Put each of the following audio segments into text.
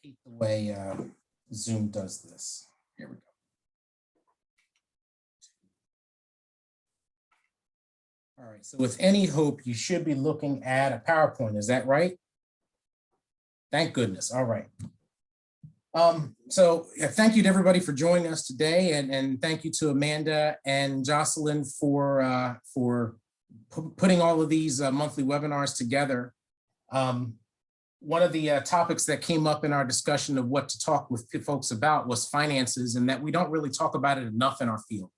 hate the way Zoom does this. Here we go. All right, so with any hope, you should be looking at a PowerPoint. Is that right? Thank goodness. All right. Thank you to everybody for joining us today, and thank you to Amanda and Jocelyn for putting all of these monthly webinars together. One of the topics that came up in our discussion of what to talk with folks about was finances, and that we don't really talk about it enough in our field.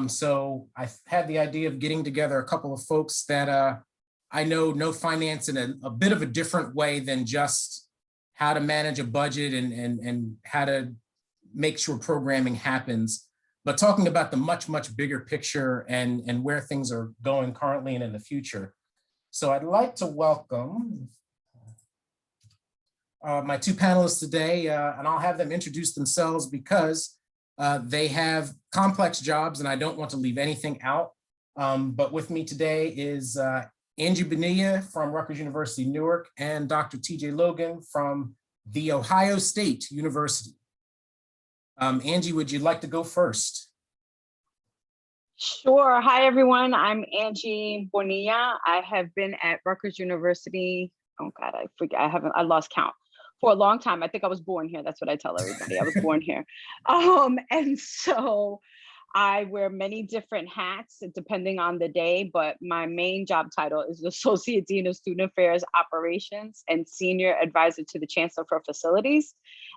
So I had the idea of getting together a couple of folks that I know finance in a bit of a different way than just how to manage a budget and how to make sure programming happens, but talking about the much bigger picture and where things are going currently and in the future. So I'd like to welcome my two panelists today, and I'll have them introduce themselves because they have complex jobs and I don't want to leave anything out. But with me today is Angie Bonilla from Rutgers University, Newark, and Dr. TJ Logan from The Ohio State University. Angie, would you like to go first? Sure. Hi, everyone. I'm Angie Bonilla. I have been at Rutgers University. Oh God, I forget. I lost count for a long time. I think I was born here. That's what I tell everybody. I was born here. And so I wear many different hats depending on the day, but my main job title is Associate Dean of Student Affairs Operations and Senior Advisor to the Chancellor for Facilities.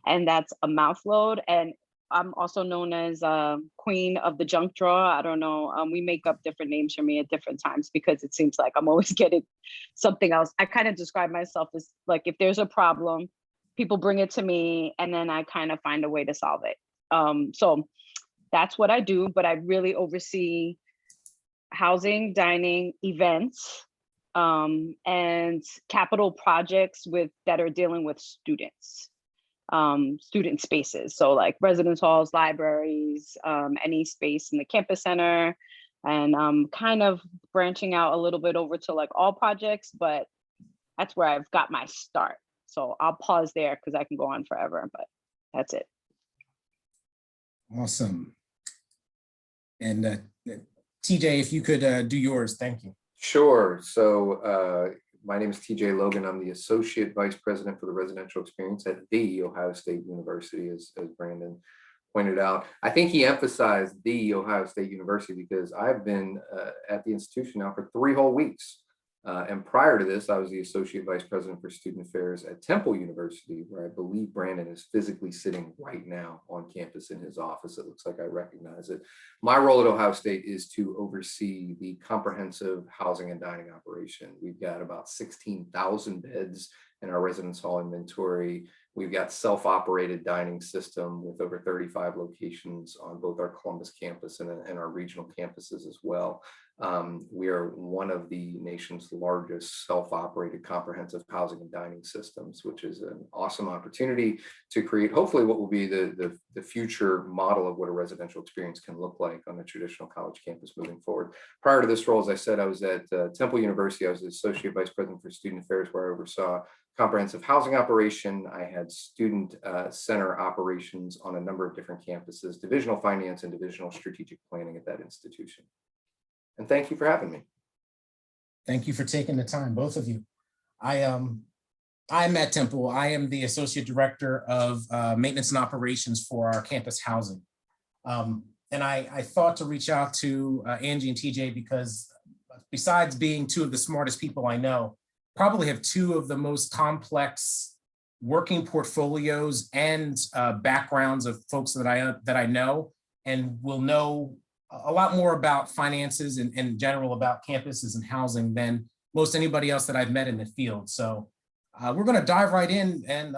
And that's a mouthload. And I'm also known as Queen of the Junk Drawer. I don't know. We make up different names for me at different times because it seems like I'm always getting something else. I kind of describe myself as like, if there's a problem, people bring it to me and then I kind of find a way to solve it. So that's what I do, but I really oversee housing, dining, events, and capital projects that are dealing with students, student spaces. So like residence halls, libraries, any space in the campus center, and kind of branching out a little bit over to like all projects, but that's where I've got my start. So I'll pause there because I can go on forever, but that's it. Awesome. And TJ, if you could do yours, thank you. Sure. So my name is TJ Logan. I'm the Associate Vice President for the Residential Experience at The Ohio State University, as Brandon pointed out. I think he emphasized The Ohio State University because I've been at the institution now for 3 whole weeks. And prior to this, I was the Associate Vice President for Student Affairs at Temple University, where I believe Brandon is physically sitting right now on campus in his office. It looks like I recognize it. My role at Ohio State is to oversee the comprehensive housing and dining operation. We've got about 16,000 beds in our residence hall inventory. We've got self-operated dining system with over 35 locations on both our Columbus campus and our regional campuses as well. We are one of the nation's largest self-operated comprehensive housing and dining systems, which is an awesome opportunity to create hopefully what will be the future model of what a residential experience can look like on a traditional college campus moving forward. Prior to this role, as I said, I was at Temple University. I was the Associate Vice President for Student Affairs, where I oversaw comprehensive housing operation. I had student center operations on a number of different campuses, divisional finance and divisional strategic planning at that institution. And thank you for having me. Thank you for taking the time, both of you. I'm at Temple. I am the Associate Director of Maintenance and Operations for our campus housing. And I thought to reach out to Angie and TJ because besides being 2 of the smartest people I know, probably have 2 of the most complex working portfolios and backgrounds of folks that I know and will know a lot more about finances and in general about campuses and housing than most anybody else that I've met in the field. So we're going to dive right in and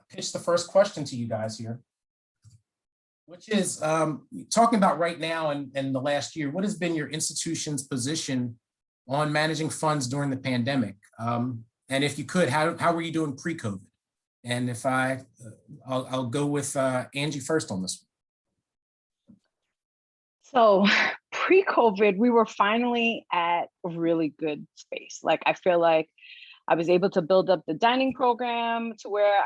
pitch the first question to you guys here, which is talking about right now and the last year, what has been your institution's position on managing funds during the pandemic? And if you could, how were you doing pre-COVID? And if I'll go with Angie first on this one. So pre-COVID, we were finally at a really good space. Like, I feel like I was able to build up the dining program to where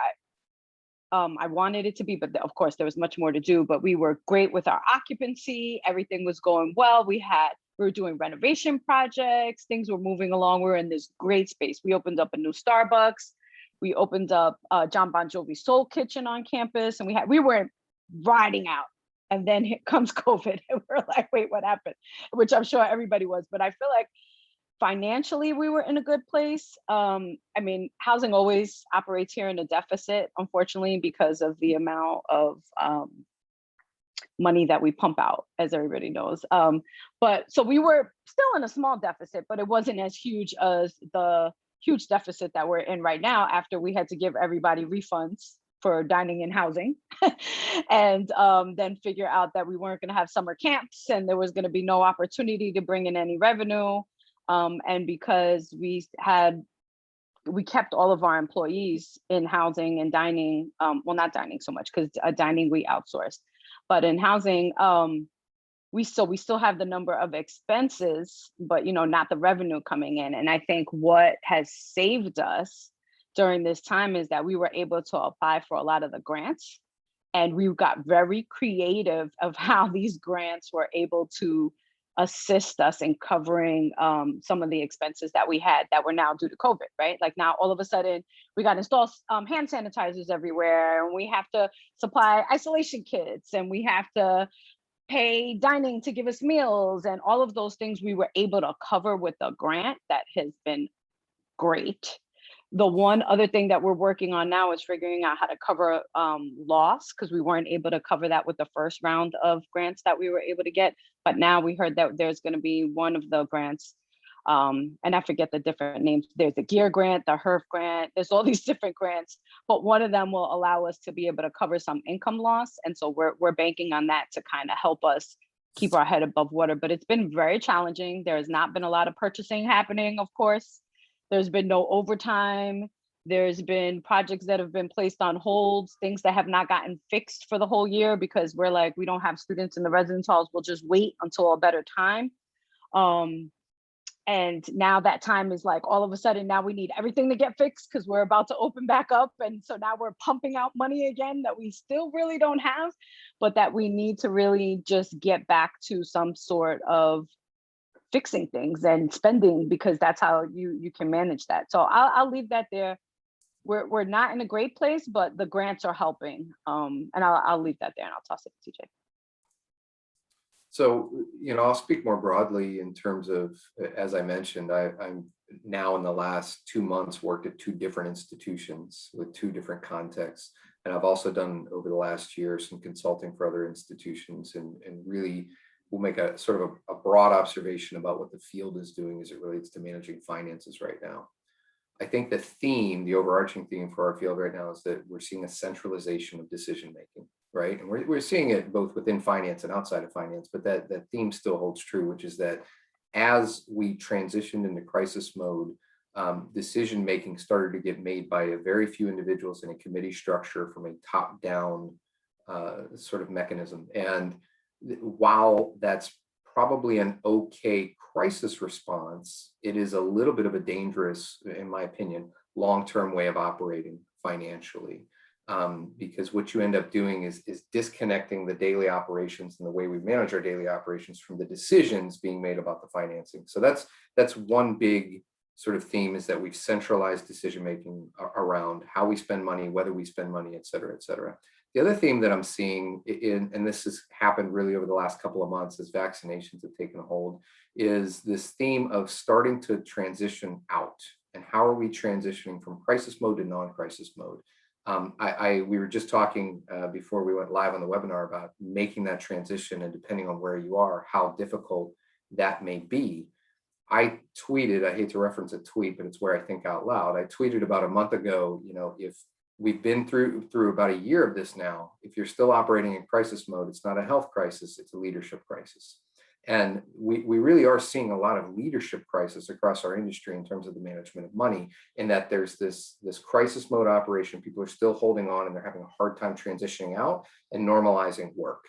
I wanted it to be, but of course there was much more to do, but we were great with our occupancy. Everything was going well. We were doing renovation projects. Things were moving along. We were in this great space. We opened up a new Starbucks. We opened up John Bon Jovi Soul Kitchen on campus, and we were riding out. And then here comes COVID, and we're like, wait, what happened? Which I'm sure everybody was, but I feel like financially, we were in a good place. I mean, housing always operates here in a deficit, unfortunately, because of the amount of money that we pump out, as everybody knows. But so we were still in a small deficit, but it wasn't as huge as the huge deficit that we're in right now after we had to give everybody refunds for dining and housing and then figure out that we weren't going to have summer camps and there was going to be no opportunity to bring in any revenue. And because we kept all of our employees in housing and dining, well, not dining so much because dining we outsourced, but in housing, we still have the number of expenses, but not the revenue coming in. And I think what has saved us during this time is that we were able to apply for a lot of the grants, and we got very creative of how these grants were able to assist us in covering some of the expenses that we had that were now due to COVID, right? Like now all of a sudden we got to install hand sanitizers everywhere, and we have to supply isolation kits, and we have to pay dining to give us meals, and all of those things we were able to cover with a grant that has been great. The one other thing that we're working on now is figuring out how to cover loss, because we weren't able to cover that with the first round of grants that we were able to get. But now we heard that there's going to be one of the grants, and I forget the different names. There's the GEAR grant, the HERF grant. There's all these different grants, but one of them will allow us to be able to cover some income loss. And so we're banking on that to kind of help us keep our head above water. But it's been very challenging. There has not been a lot of purchasing happening, of course. There's been no overtime. There's been projects that have been placed on hold, things that have not gotten fixed for the whole year because we're like, we don't have students in the residence halls. We'll just wait until a better time. And now that time is like, all of a sudden now we need everything to get fixed because we're about to open back up. And so now we're pumping out money again that we still really don't have, but that we need to really just get back to some sort of fixing things and spending, because that's how you can manage that. So I'll leave that there. We're not in a great place, but the grants are helping. And I'll leave that there and I'll toss it to TJ. So, I'll speak more broadly in terms of, as I mentioned, I'm now in the last 2 months worked at 2 different institutions with 2 different contexts. And I've also done over the last year some consulting for other institutions, and really we'll make a sort of a broad observation about what the field is doing as it relates to managing finances right now. I think the overarching theme for our field right now is that we're seeing a centralization of decision-making, right? And we're seeing it both within finance and outside of finance, but that theme still holds true, which is that as we transitioned into crisis mode, decision-making started to get made by a very few individuals in a committee structure from a top-down sort of mechanism. And while that's probably an okay crisis response, it is a little bit of a dangerous, in my opinion, long-term way of operating financially, because what you end up doing is disconnecting the daily operations and the way we manage our daily operations from the decisions being made about the financing. So that's one big sort of theme, is that we've centralized decision-making around how we spend money, whether we spend money, et cetera, et cetera. The other theme that I'm seeing, and this has happened really over the last couple of months as vaccinations have taken hold, is this theme of starting to transition out. And how are we transitioning from crisis mode to non-crisis mode? We were just talking before we went live on the webinar about making that transition, and depending on where you are, how difficult that may be. I tweeted, I hate to reference a tweet, but it's where I think out loud. I tweeted about a month ago, if we've been through about a year of this now, if you're still operating in crisis mode, it's not a health crisis, it's a leadership crisis. And we really are seeing a lot of leadership crisis across our industry in terms of the management of money, in that there's this crisis mode operation. People are still holding on and they're having a hard time transitioning out and normalizing work.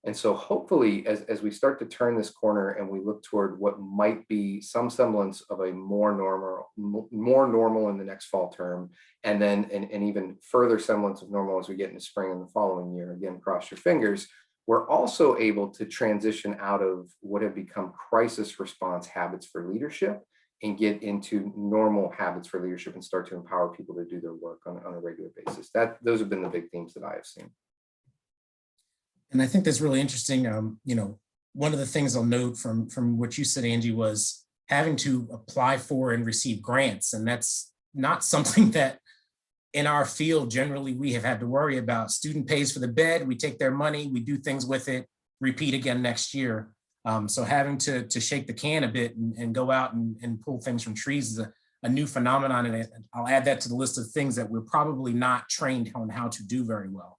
And so hopefully, as we start to turn this corner and we look toward what might be some semblance of a more normal in the next fall term, and then an even further semblance of normal as we get into spring and the following year, again, cross your fingers, we're also able to transition out of what have become crisis response habits for leadership and get into normal habits for leadership and start to empower people to do their work on a regular basis. Those have been the big themes that I have seen. And I think that's really interesting. One of the things I'll note from what you said, Angie, was having to apply for and receive grants. And that's not something that in our field, generally, we have had to worry about. Student pays for the bed, we take their money, we do things with it, repeat again next year. So having to shake the can a bit and go out and pull things from trees is a new phenomenon. And I'll add that to the list of things that we're probably not trained on how to do very well.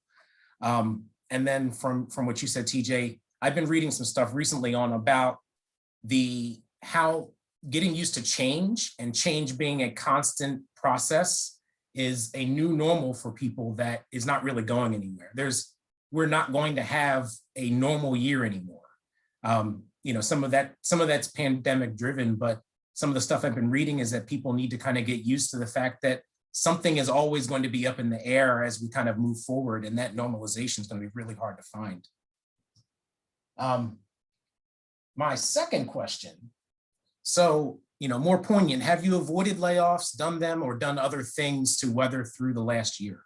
And then from what you said, TJ, I've been reading some stuff recently on about how getting used to change and change being a constant process is a new normal for people that is not really going anywhere. We're not going to have a normal year anymore. Some of that's pandemic driven, but some of the stuff I've been reading is that people need to kind of get used to the fact that something is always going to be up in the air as we kind of move forward, and that normalization is going to be really hard to find. My second question, so, more poignant, have you avoided layoffs, done them, or done other things to weather through the last year?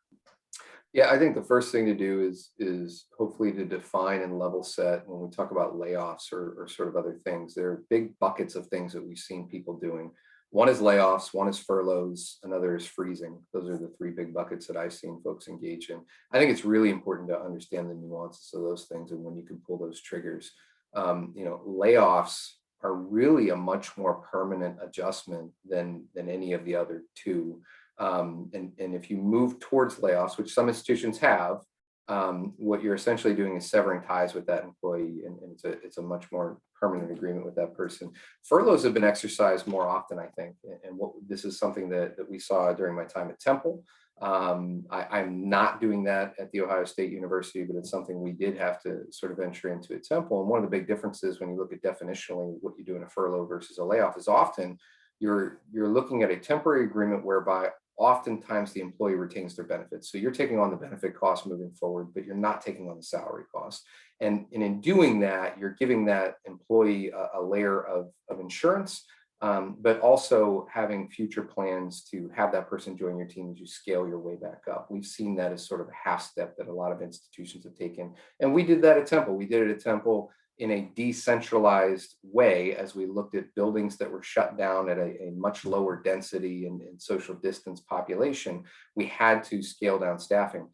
Yeah, I think the first thing to do is hopefully to define and level set when we talk about layoffs or sort of other things. There are big buckets of things that we've seen people doing. One is layoffs, one is furloughs, another is freezing. Those are the three big buckets that I've seen folks engage in. I think it's really important to understand the nuances of those things and when you can pull those triggers. Layoffs are really a much more permanent adjustment than any of the other two. And if you move towards layoffs, which some institutions have, what you're essentially doing is severing ties with that employee, and it's a much more permanent agreement with that person. Furloughs have been exercised more often, I think, and this is something that we saw during my time at Temple. I'm not doing that at The Ohio State University, but it's something we did have to sort of enter into at Temple. And one of the big differences when you look at definitionally what you do in a furlough versus a layoff is often you're looking at a temporary agreement whereby oftentimes the employee retains their benefits. So you're taking on the benefit cost moving forward, but you're not taking on the salary cost. And in doing that, you're giving that employee a layer of insurance, but also having future plans to have that person join your team as you scale your way back up. We've seen that as sort of a half step that a lot of institutions have taken. And we did that at Temple. We did it at Temple in a decentralized way as we looked at buildings that were shut down at a much lower density and social distance population. We had to scale down staffing.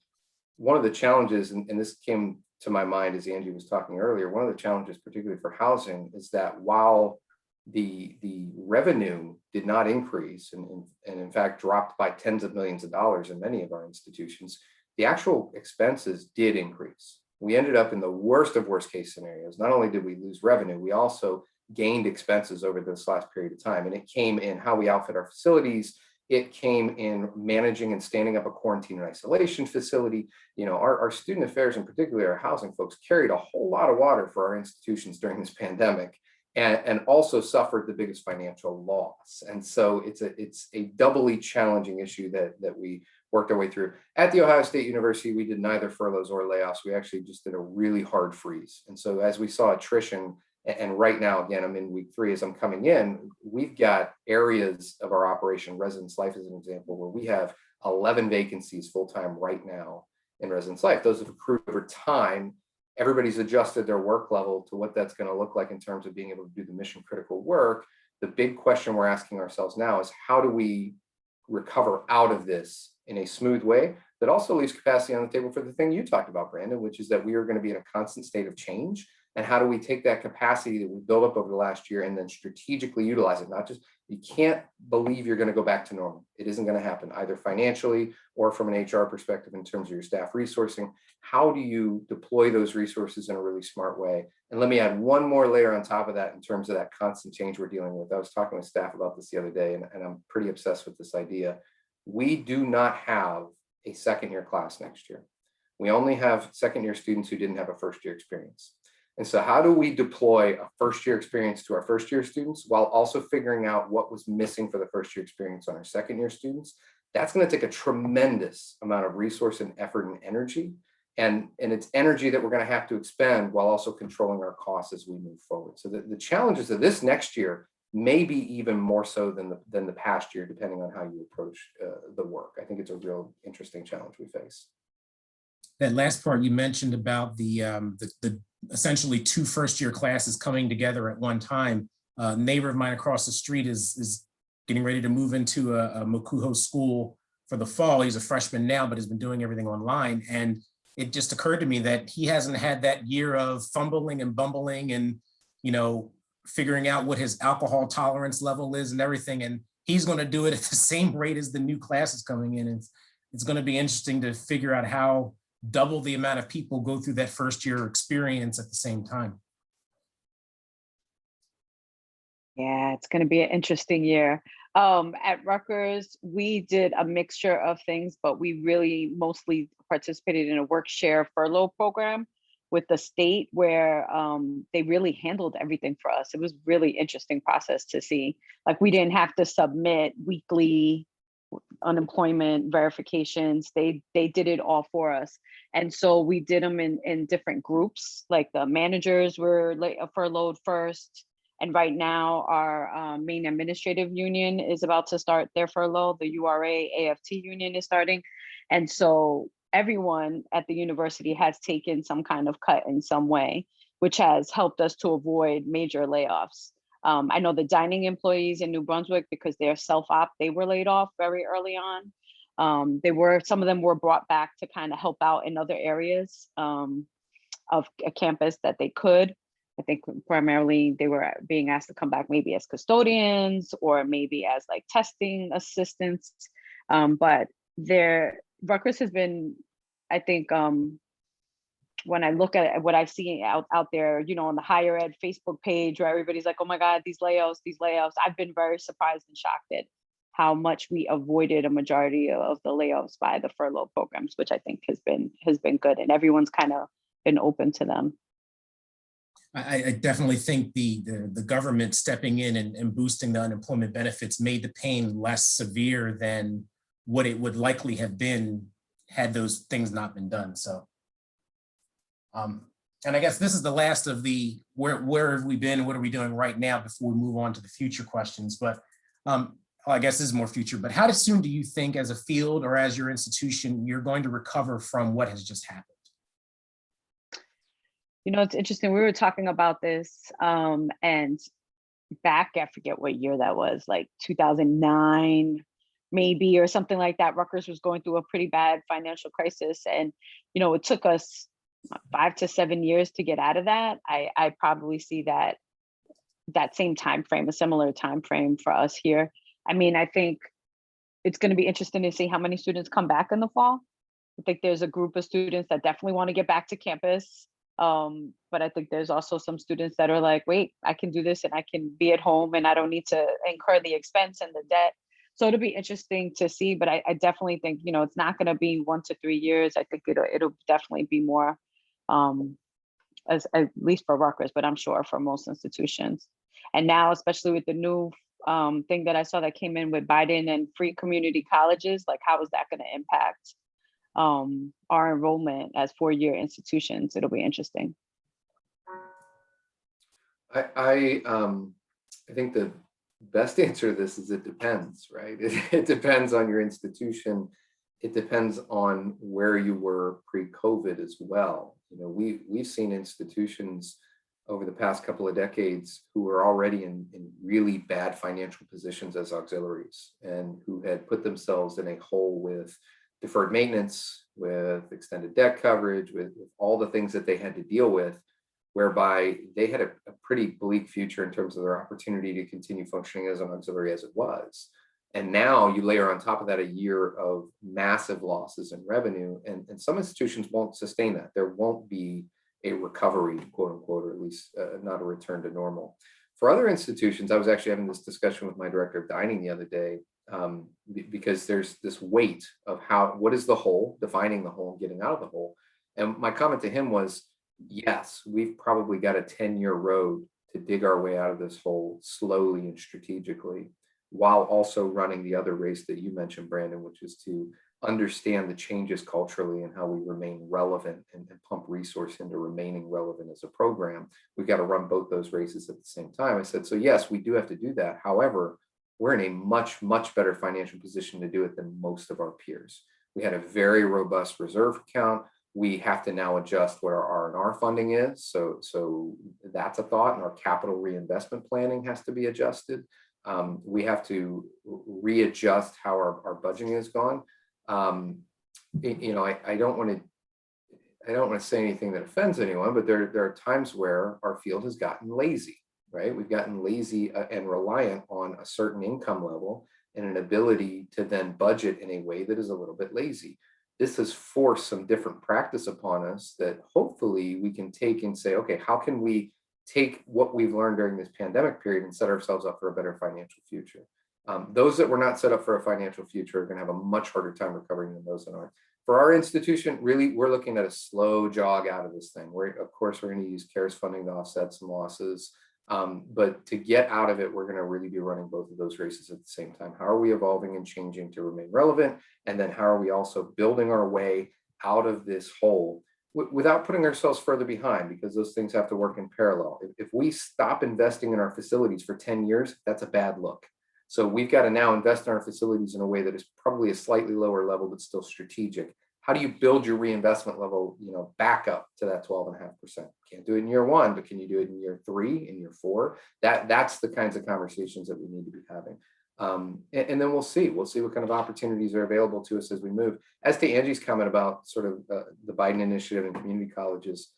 One of the challenges, and this came to my mind as Angie was talking earlier, one of the challenges, particularly for housing, is that while the revenue did not increase and in fact dropped by tens of millions of dollars in many of our institutions, the actual expenses did increase. We ended up in the worst of worst case scenarios. Not only did we lose revenue, we also gained expenses over this last period of time. And it came in how we outfit our facilities. It came in managing and standing up a quarantine and isolation facility. Our student affairs, and particularly our housing folks, carried a whole lot of water for our institutions during this pandemic, and also suffered the biggest financial loss. And so it's a doubly challenging issue that we worked our way through. At The Ohio State University, we did neither furloughs or layoffs. We actually just did a really hard freeze. And so as we saw attrition, and right now, again, I'm in week 3 as I'm coming in, we've got areas of our operation, Residence Life as an example, where we have 11 vacancies full-time right now in Residence Life. Those have accrued over time. Everybody's adjusted their work level to what that's going to look like in terms of being able to do the mission critical work. The big question we're asking ourselves now is how do we recover out of this in a smooth way that also leaves capacity on the table for the thing you talked about, Brandon, which is that we are going to be in a constant state of change. And how do we take that capacity that we built up over the last year and then strategically utilize it? Not just, you can't believe you're going to go back to normal. It isn't going to happen either financially or from an HR perspective in terms of your staff resourcing. How do you deploy those resources in a really smart way? And let me add one more layer on top of that in terms of that constant change we're dealing with. I was talking with staff about this the other day, and I'm pretty obsessed with this idea. We do not have a second year class next year. We only have second-year students who didn't have a first-year experience. And so how do we deploy a first-year experience to our first-year students while also figuring out what was missing for the first-year experience on our second-year students? That's going to take a tremendous amount of resource and effort and energy. And it's energy that we're going to have to expend while also controlling our costs as we move forward. So the challenges of this next year may be even more so than the past year, depending on how you approach the work. I think it's a real interesting challenge we face. That last part you mentioned about the essentially 2 first-year classes coming together at one time. A neighbor of mine across the street is getting ready to move into a Mokuho school for the fall. He's a freshman now, but has been doing everything online. And it just occurred to me that he hasn't had that year of fumbling and bumbling and, you know, figuring out what his alcohol tolerance level is and everything. And he's going to do it at the same rate as the new classes coming in. It's going to be interesting to figure out how double the amount of people go through that first year experience at the same time. Yeah, it's going to be an interesting year. At Rutgers, we did a mixture of things, but we really mostly participated in a work share furlough program with the state where they really handled everything for us. It was really interesting process to see. Like, we didn't have to submit weekly unemployment verifications. They did it all for us. And so we did them in different groups. Like, the managers were furloughed first. And right now, our main administrative union is about to start their furlough. The URA AFT union is starting. And so everyone at the university has taken some kind of cut in some way, which has helped us to avoid major layoffs. I know the dining employees in New Brunswick, because they're self-op, they were laid off very early on. Some of them were brought back to kind of help out in other areas of a campus that they could. I think primarily they were being asked to come back maybe as custodians or maybe as like testing assistants. But Rutgers has been, I think, when I look at what I've seen out there, you know, on the higher ed Facebook page where everybody's like, oh my God, these layoffs, I've been very surprised and shocked at how much we avoided a majority of the layoffs by the furlough programs, which I think has been good, and everyone's kind of been open to them. I definitely think the government stepping in and boosting the unemployment benefits made the pain less severe than what it would likely have been had those things not been done. So, and I guess this is the last of the where have we been, what are we doing right now before we move on to the future questions. But I guess this is more future, but how soon do you think as a field or as your institution, you're going to recover from what has just happened? You know, it's interesting. We were talking about this and back, I forget what year that was, like 2009, maybe, or something like that. Rutgers was going through a pretty bad financial crisis. And, you know, it took us 5 to 7 years to get out of that. I probably see that same time frame, a similar time frame for us here. I mean, I think it's going to be interesting to see how many students come back in the fall. I think there's a group of students that definitely want to get back to campus. But I think there's also some students that are like, wait, I can do this and I can be at home and I don't need to incur the expense and the debt. So it'll be interesting to see, but I definitely think, you know, it's not going to be 1 to 3 years. I think it'll definitely be more, at least for Rutgers, but I'm sure for most institutions. And now, especially with the new thing that I saw that came in with Biden and free community colleges, like how is that going to impact our enrollment as 4-year institutions? It'll be interesting. I think the best answer to this is it depends, right? It depends on your institution. It depends on where you were pre-COVID as well. You know, we've seen institutions over the past couple of decades who were already in really bad financial positions as auxiliaries and who had put themselves in a hole with deferred maintenance, with extended debt coverage, with all the things that they had to deal with, whereby they had a pretty bleak future in terms of their opportunity to continue functioning as an auxiliary as it was. And now you layer on top of that a year of massive losses in revenue, and some institutions won't sustain that. There won't be a recovery, quote unquote, or at least not a return to normal. For other institutions, I was actually having this discussion with my director of dining the other day, because there's this weight of what is the hole, defining the hole, getting out of the hole, And my comment to him was, yes, we've probably got a 10-year road to dig our way out of this hole slowly and strategically, while also running the other race that you mentioned, Brandon, which is to understand the changes culturally and how we remain relevant and pump resource into remaining relevant as a program. We've got to run both those races at the same time. I said, so yes, we do have to do that. However, we're in a much, much better financial position to do it than most of our peers. We had a very robust reserve account. We have to now adjust what our R&R funding is. So that's a thought, and our capital reinvestment planning has to be adjusted. We have to readjust how our budgeting has gone. I don't want to say anything that offends anyone, but there are times where our field has gotten lazy, right? We've gotten lazy and reliant on a certain income level and an ability to then budget in a way that is a little bit lazy. This has forced some different practice upon us that hopefully we can take and say, okay, how can we take what we've learned during this pandemic period and set ourselves up for a better financial future? Those that were not set up for a financial future are going to have a much harder time recovering than those that aren't. For our institution, really, we're looking at a slow jog out of this thing. Of course, we're going to use CARES funding to offset some losses. But to get out of it, we're going to really be running both of those races at the same time. How are we evolving and changing to remain relevant? And then how are we also building our way out of this hole without putting ourselves further behind, because those things have to work in parallel. If we stop investing in our facilities for 10 years, that's a bad look. So we've got to now invest in our facilities in a way that is probably a slightly lower level, but still strategic. How do you build your reinvestment level, back up to that 12.5%? Can't do it in year one, but can you do it in year 3, in year 4? That's the kinds of conversations that we need to be having. And then we'll see what kind of opportunities are available to us as we move. As to Angie's comment about sort of the Biden initiative and community colleges,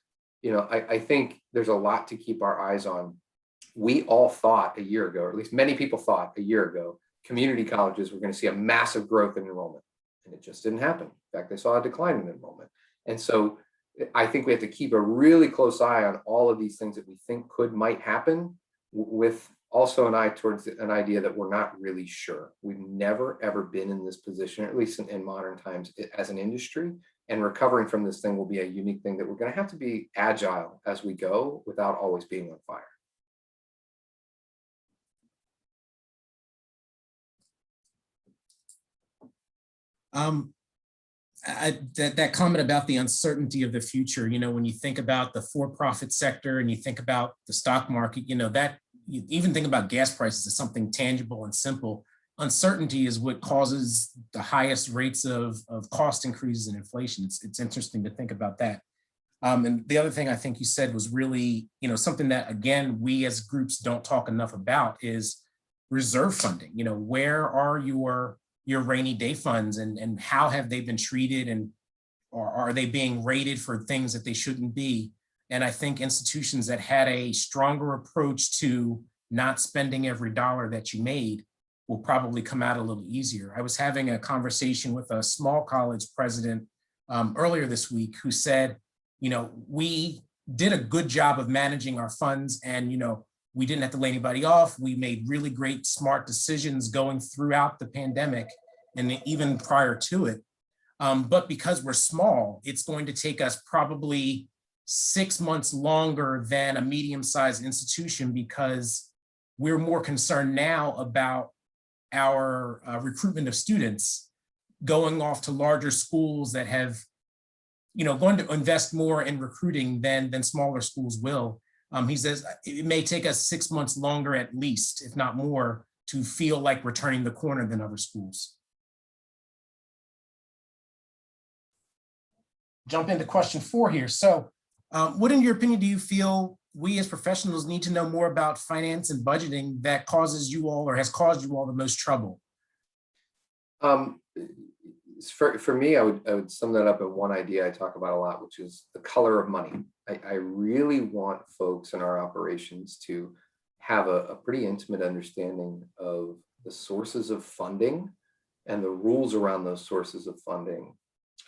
I think there's a lot to keep our eyes on. We all thought a year ago, or at least many people thought a year ago, community colleges were going to see a massive growth in enrollment. And it just didn't happen. In fact, they saw a decline in enrollment. And so I think we have to keep a really close eye on all of these things that we think might happen, with also an eye towards an idea that we're not really sure. We've never, ever been in this position, at least in modern times, as an industry. And recovering from this thing will be a unique thing that we're going to have to be agile as we go without always being on fire. That comment about the uncertainty of the future, when you think about the for-profit sector and you think about the stock market, that you even think about gas prices as something tangible and simple. Uncertainty is what causes the highest rates of cost increases and inflation. It's interesting to think about that. And the other thing I think you said was really, something that, again, we as groups don't talk enough about is reserve funding. Where are your rainy day funds, and how have they been treated, and or are they being rated for things that they shouldn't be? And I think institutions that had a stronger approach to not spending every dollar that you made will probably come out a little easier. I was having a conversation with a small college president earlier this week who said, we did a good job of managing our funds, and we didn't have to lay anybody off. We made really great, smart decisions going throughout the pandemic and even prior to it. But because we're small, it's going to take us probably 6 months longer than a medium-sized institution, because we're more concerned now about our recruitment of students going off to larger schools that have, going to invest more in recruiting than smaller schools will. He says it may take us 6 months longer, at least, if not more, to feel like we're turning the corner than other schools. Jump into question 4 here. So what, in your opinion, do you feel we as professionals need to know more about finance and budgeting that causes you all, or has caused you all, the most trouble? For me, I would sum that up in one idea I talk about a lot, which is the color of money. I really want folks in our operations to have a pretty intimate understanding of the sources of funding and the rules around those sources of funding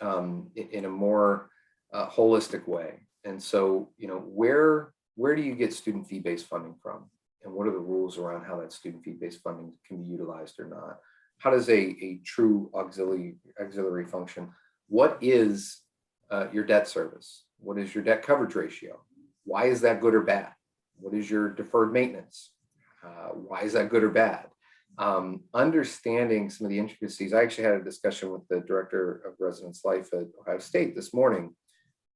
in a more holistic way. And so, where do you get student fee-based funding from? And what are the rules around how that student fee-based funding can be utilized or not? How does a true auxiliary function? What is your debt service? What is your debt coverage ratio? Why is that good or bad? What is your deferred maintenance? Why is that good or bad? Understanding some of the intricacies. I actually had a discussion with the director of residence life at Ohio State this morning,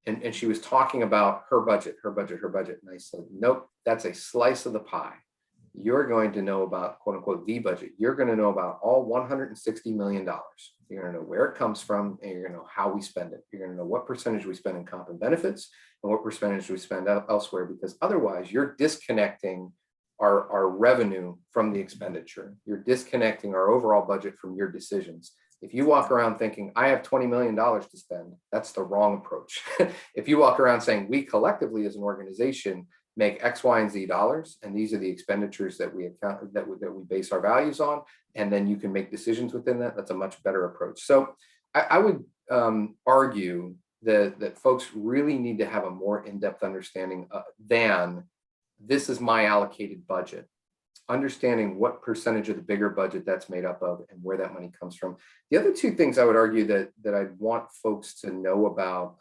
and she was talking about her budget. And I said, nope, that's a slice of the pie. You're going to know about, quote unquote, the budget. You're going to know about all $160 million. You're going to know where it comes from, and you're going to know how we spend it. You're going to know what percentage we spend in comp and benefits and what percentage we spend elsewhere, because otherwise you're disconnecting our revenue from the expenditure. You're disconnecting our overall budget from your decisions. If you walk around thinking, I have $20 million to spend, that's the wrong approach. If you walk around saying, we collectively as an organization make X, Y, and Z dollars, and these are the expenditures that we account that we base our values on, and then you can make decisions within that, that's a much better approach. So I would argue that folks really need to have a more in-depth understanding than this is my allocated budget. Understanding what percentage of the bigger budget that's made up of and where that money comes from. The other two things I would argue that I'd want folks to know about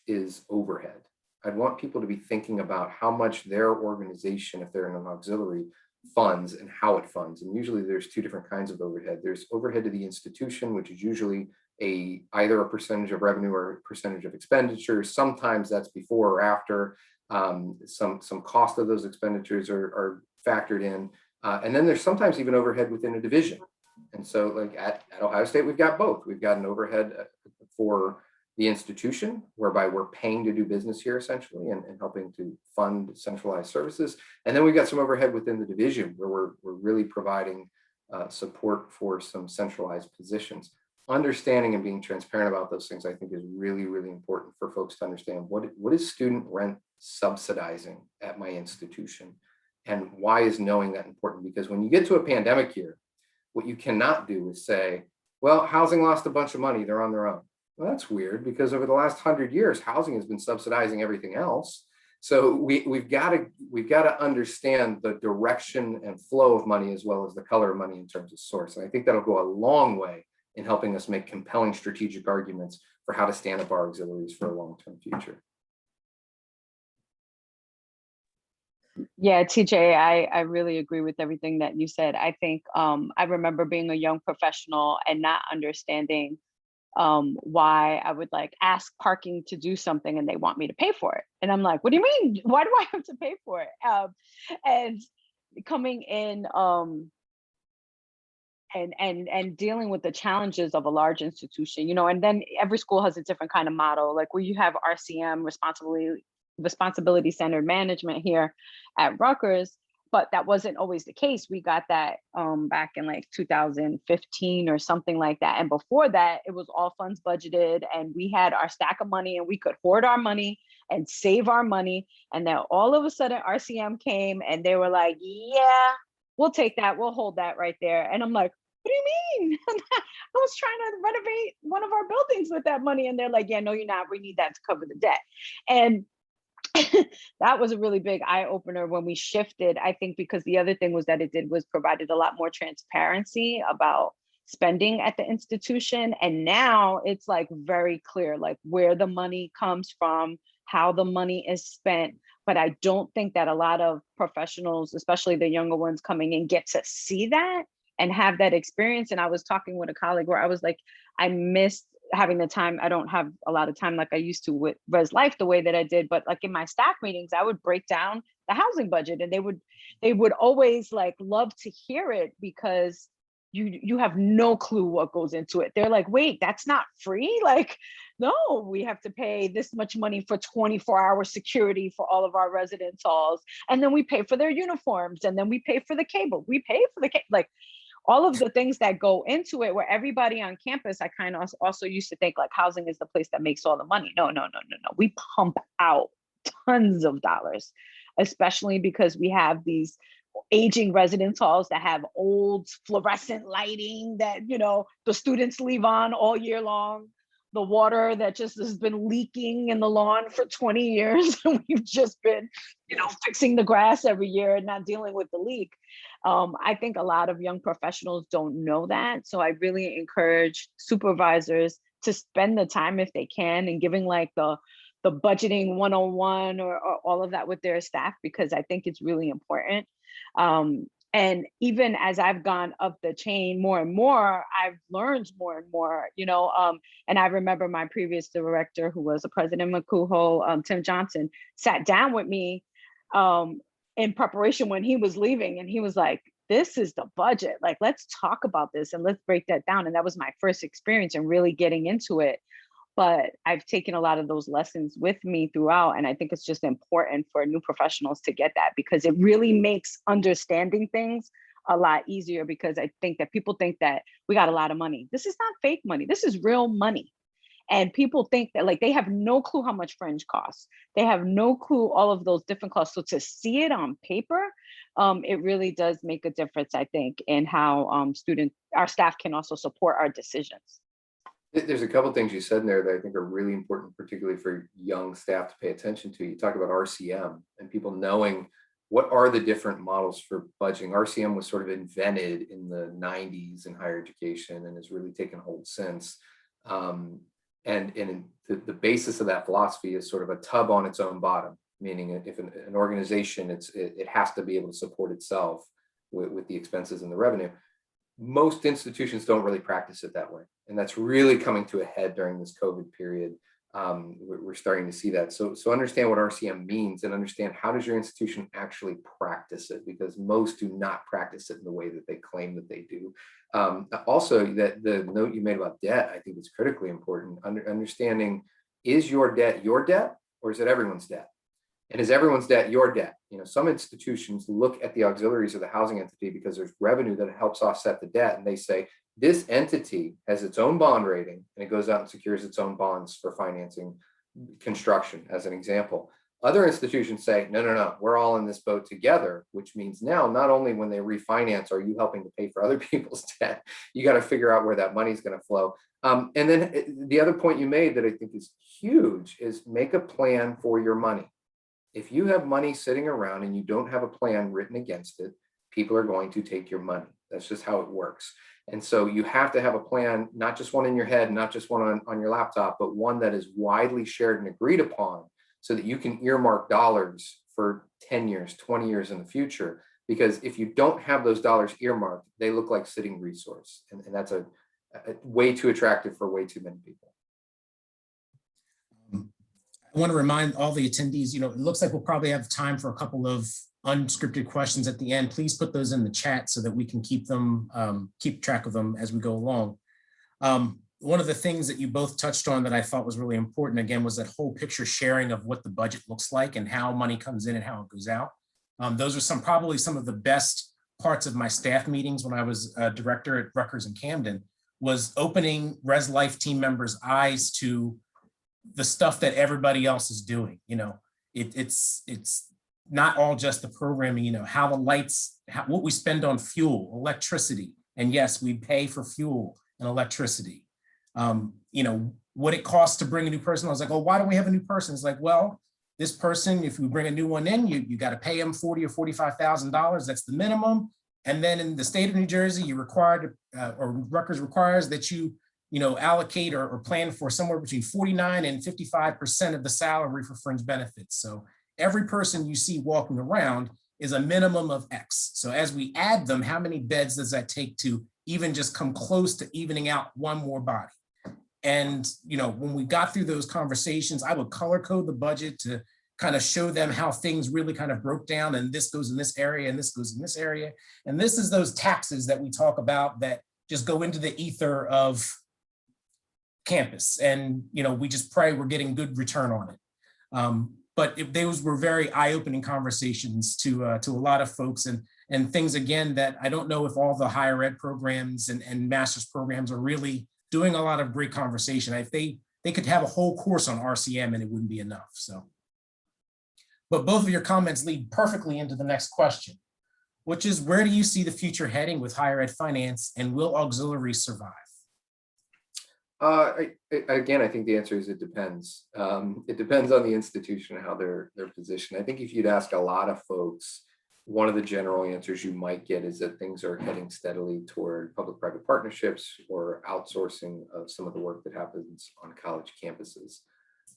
is overhead. I'd want people to be thinking about how much their organization, if they're in an auxiliary, funds and how it funds. And usually there's two different kinds of overhead. There's overhead to the institution, which is usually either a percentage of revenue or a percentage of expenditures. Sometimes that's before or after. Some cost of those expenditures are factored in. And then there's sometimes even overhead within a division. And so like at Ohio State, we've got both. We've got an overhead for the institution, whereby we're paying to do business here essentially and helping to fund centralized services. And then we've got some overhead within the division where we're really providing support for some centralized positions. Understanding and being transparent about those things, I think, is really, really important for folks to understand what is student rent subsidizing at my institution, and why is knowing that important? Because when you get to a pandemic year, what you cannot do is say, well, housing lost a bunch of money, they're on their own. Well, that's weird, because over the last 100 years, housing has been subsidizing everything else. So we've got to understand the direction and flow of money as well as the color of money in terms of source. And I think that'll go a long way in helping us make compelling strategic arguments for how to stand up our auxiliaries for a long-term future. Yeah, TJ, I really agree with everything that you said. I think I remember being a young professional and not understanding why I would like ask parking to do something and they want me to pay for it. And I'm like, what do you mean? Why do I have to pay for it? And coming in and dealing with the challenges of a large institution, you know, and then every school has a different kind of model, like where you have RCM, responsibility centered management here at Rutgers, but that wasn't always the case. We got that back in like 2015 or something like that. And before that, it was all funds budgeted, and we had our stack of money and we could hoard our money and save our money. And then all of a sudden RCM came and they were like, yeah, we'll take that. We'll hold that right there. And I'm like, what do you mean? I was trying to renovate one of our buildings with that money. And they're like, yeah, no, you're not. We need that to cover the debt. And that was a really big eye opener when we shifted. I think because the other thing was that it did was provided a lot more transparency about spending at the institution. And now it's like very clear, like where the money comes from, how the money is spent. But I don't think that a lot of professionals, especially the younger ones coming in, get to see that and have that experience. And I was talking with a colleague where I was like, I missed having the time. I don't have a lot of time like I used to with Res Life the way that I did, but like in my staff meetings, I would break down the housing budget, and they would always like love to hear it, because you have no clue what goes into it. They're like, wait, that's not free? Like, no, we have to pay this much money for 24-hour security for all of our residence halls. And then we pay for their uniforms, and then we pay for the cable. We pay for the like all of the things that go into it, where everybody on campus, I kind of also used to think like housing is the place that makes all the money. No. We pump out tons of dollars, especially because we have these aging residence halls that have old fluorescent lighting that, you know, the students leave on all year long. The water that just has been leaking in the lawn for 20 years. And we've just been, you know, fixing the grass every year and not dealing with the leak. I think a lot of young professionals don't know that. So I really encourage supervisors to spend the time if they can and giving like the budgeting 101 or all of that with their staff, because I think it's really important. And even as I've gone up the chain more and more, I've learned more and more, and I remember my previous director, who was the president of Makuho, Tim Johnson, sat down with me in preparation when he was leaving. And he was like, this is the budget. Like, let's talk about this and let's break that down. And that was my first experience in really getting into it. But I've taken a lot of those lessons with me throughout. And I think it's just important for new professionals to get that, because it really makes understanding things a lot easier. Because I think that people think that we got a lot of money. This is not fake money. This is real money. And people think that, like, they have no clue how much fringe costs. They have no clue all of those different costs. So to see it on paper, it really does make a difference, I think, in how our staff can also support our decisions. There's a couple of things you said in there that I think are really important, particularly for young staff to pay attention to. You talk about RCM and people knowing what are the different models for budgeting. RCM was sort of invented in the 90s in higher education and has really taken hold since. And the basis of that philosophy is sort of a tub on its own bottom, meaning if an organization, it has to be able to support itself with the expenses and the revenue. Most institutions don't really practice it that way. And that's really coming to a head during this COVID period. We're starting to see that. So understand what RCM means and understand, how does your institution actually practice it? Because most do not practice it in the way that they claim that they do. Also, that the note you made about debt, I think is critically important. Understanding, is your debt or is it everyone's debt? And is everyone's debt your debt? Some institutions look at the auxiliaries of the housing entity because there's revenue that helps offset the debt. And they say, this entity has its own bond rating and it goes out and secures its own bonds for financing construction, as an example. Other institutions say, no, we're all in this boat together, which means now, not only when they refinance are you helping to pay for other people's debt, you got to figure out where that money is going to flow. And then the other point you made that I think is huge is make a plan for your money. If you have money sitting around and you don't have a plan written against it, people are going to take your money. That's just how it works. And so you have to have a plan, not just one in your head, not just one on your laptop, but one that is widely shared and agreed upon, so that you can earmark dollars for 10 years, 20 years in the future. Because if you don't have those dollars earmarked, they look like sitting resource. And that's a way too attractive for way too many people. I want to remind all the attendees, it looks like we'll probably have time for a couple of unscripted questions at the end. Please put those in the chat so that we can keep track of them as we go along. One of the things that you both touched on that I thought was really important, again, was that whole picture sharing of what the budget looks like and how money comes in and how it goes out. Those are probably some of the best parts of my staff meetings when I was a director at Rutgers and Camden, was opening Res Life team members' eyes to the stuff that everybody else is doing. It's not all just the programming, how the lights, what we spend on fuel, electricity. And yes, we pay for fuel and electricity. What it costs to bring a new person. I was like, oh, why do we have a new person? It's like, well, this person, if we bring a new one in, you got to pay them $40,000 or $45,000. That's the minimum. And then in the state of New Jersey, you required, or Rutgers requires that you allocate or plan for somewhere between 49 and 55% of the salary for fringe benefits. So every person you see walking around is a minimum of X. So as we add them, how many beds does that take to even just come close to evening out one more body? And, when we got through those conversations, I would color code the budget to kind of show them how things really kind of broke down, and this goes in this area and this goes in this area. And this is those taxes that we talk about that just go into the ether of campus. And, we just pray we're getting good return on it. But those were very eye-opening conversations to a lot of folks, and things, again, that I don't know if all the higher ed programs and master's programs are really doing a lot of great conversation. If they could have a whole course on RCM and it wouldn't be enough. So, but both of your comments lead perfectly into the next question, which is, where do you see the future heading with higher ed finance, and will auxiliaries survive? Again, I think the answer is it depends. It depends on the institution and how they're positioned. I think if you'd ask a lot of folks one of the general answers you might get is that things are heading steadily toward public-private partnerships or outsourcing of some of the work that happens on college campuses.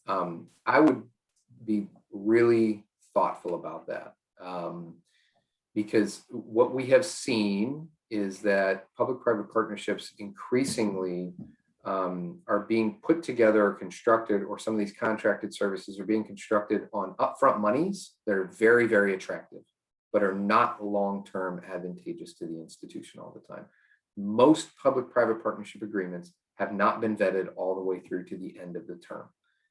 I would be really thoughtful about that, because what we have seen is that public-private partnerships increasingly are being put together or constructed, or some of these contracted services are being constructed on upfront monies that are very, very attractive, but are not long-term advantageous to the institution all the time. Most public-private partnership agreements have not been vetted all the way through to the end of the term.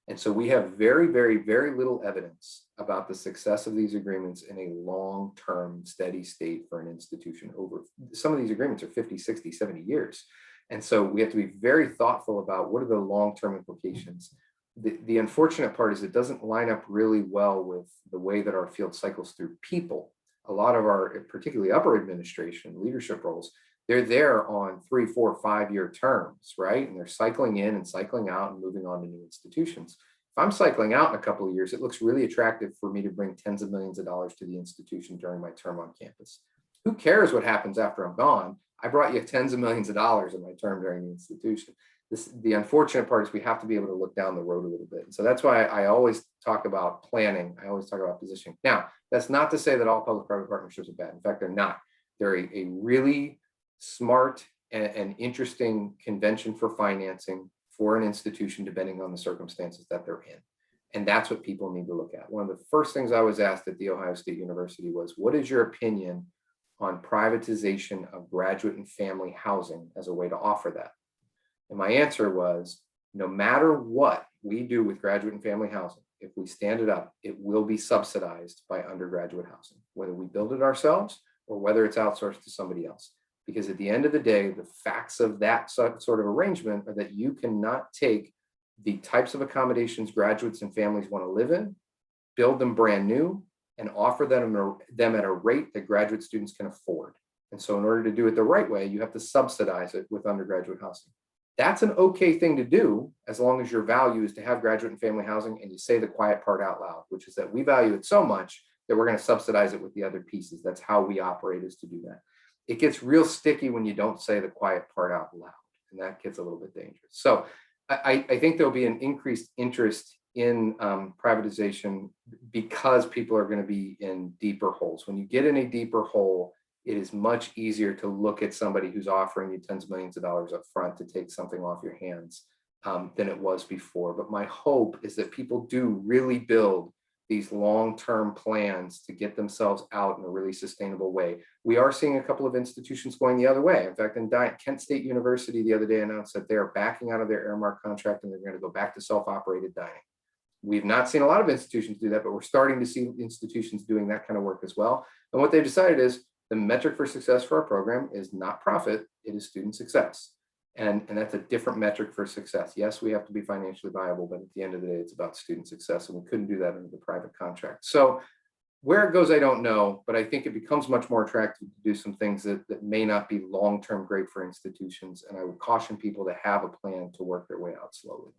And so we have very, very, very little evidence about the success of these agreements in a long-term steady state for an institution. Over some of these agreements are 50, 60, 70 years. And so we have to be very thoughtful about what are the long-term implications. The unfortunate part is it doesn't line up really well with the way that our field cycles through people. A lot of our, particularly upper administration, leadership roles, they're there on 3, 4, 5-year terms, right? And they're cycling in and cycling out and moving on to new institutions. If I'm cycling out in a couple of years, it looks really attractive for me to bring tens of millions of dollars to the institution during my term on campus. Who cares what happens after I'm gone? I brought you tens of millions of dollars in my term during the institution. The unfortunate part is we have to be able to look down the road a little bit. And so that's why I always talk about planning. I always talk about positioning. Now, that's not to say that all public-private partnerships are bad. In fact, they're not. They're a really smart and interesting convention for financing for an institution, depending on the circumstances that they're in. And that's what people need to look at. One of the first things I was asked at The Ohio State University was, what is your opinion on privatization of graduate and family housing as a way to offer that? And my answer was, no matter what we do with graduate and family housing, if we stand it up, it will be subsidized by undergraduate housing, whether we build it ourselves or whether it's outsourced to somebody else. Because at the end of the day, the facts of that sort of arrangement are that you cannot take the types of accommodations graduates and families want to live in, build them brand new, and offer them at a rate that graduate students can afford. And so in order to do it the right way, you have to subsidize it with undergraduate housing. That's an okay thing to do, as long as your value is to have graduate and family housing and you say the quiet part out loud, which is that we value it so much that we're going to subsidize it with the other pieces. That's how we operate, is to do that. It gets real sticky when you don't say the quiet part out loud, and that gets a little bit dangerous. So I think there'll be an increased interest in privatization because people are going to be in deeper holes. When you get in a deeper hole, it is much easier to look at somebody who's offering you tens of millions of dollars up front to take something off your hands than it was before. But my hope is that people do really build these long-term plans to get themselves out in a really sustainable way. We are seeing a couple of institutions going the other way. In fact, in Kent State University the other day announced that they are backing out of their Aramark contract and they're going to go back to self-operated dining. We've not seen a lot of institutions do that, but we're starting to see institutions doing that kind of work as well. And what they've decided is the metric for success for our program is not profit, it is student success. And that's a different metric for success. Yes, we have to be financially viable, but at the end of the day, it's about student success, and we couldn't do that under the private contract. So where it goes, I don't know, but I think it becomes much more attractive to do some things that may not be long-term great for institutions. And I would caution people to have a plan to work their way out slowly.